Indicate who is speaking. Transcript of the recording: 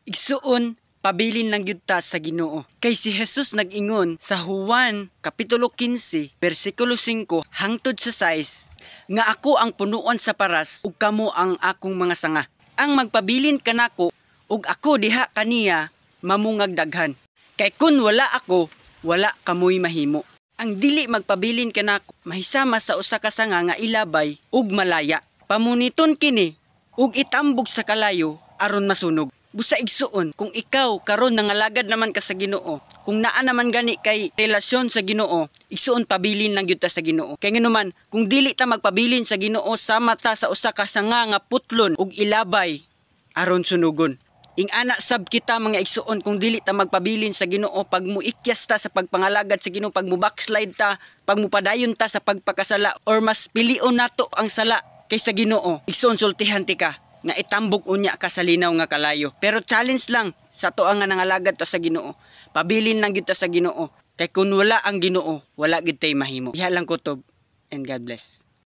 Speaker 1: Igsuon, pabilin lang gyud ta sa Ginoo. Kay si Jesus nag-ingon sa Juan kapitulo 15 bersikulo 5 hangtod sa 6 nga ako ang punuan sa paras ug kamo ang akong mga sanga. Ang magpabilin kanako ug ako diha kaniya mamungag daghan. Kay kun wala ako, wala kamoy mahimo. Ang dili magpabilin kanako mahisama sa usa ka sanga nga ilabay ug malaya. Pamuniton kini ug itambog sa kalayo aron masunog. Busa igsuon, kung ikaw karon nangalagad naman ka sa Ginoo, kung naa naman gani kay relasyon sa Ginoo, igsuon pabilin lang gyud ta sa Ginoo. Kay nganuman, kung dili ta magpabilin sa Ginoo sama ta sa usa ka sanga nga putlon ug ilabay aron sunugon. Ing ana sab kita mga igsuon kung dili ta magpabilin sa Ginoo pag muikyas ta sa pagpangalagad sa Ginoo, pag mu backslide ta, pag mupadayon ta sa pagpakasala or mas pilion nato ang sala kaysa Ginoo. Igsuon sultihan ti ka nga itambok unya ka sa linaw nga kalayo. Pero challenge lang sa tuang nga nangalagad ta sa Ginoo. Pabilin lang gyud ta sa Ginoo. Kay kun wala ang Ginoo, wala gyud tay mahimo. Diha lang kutob, and God bless.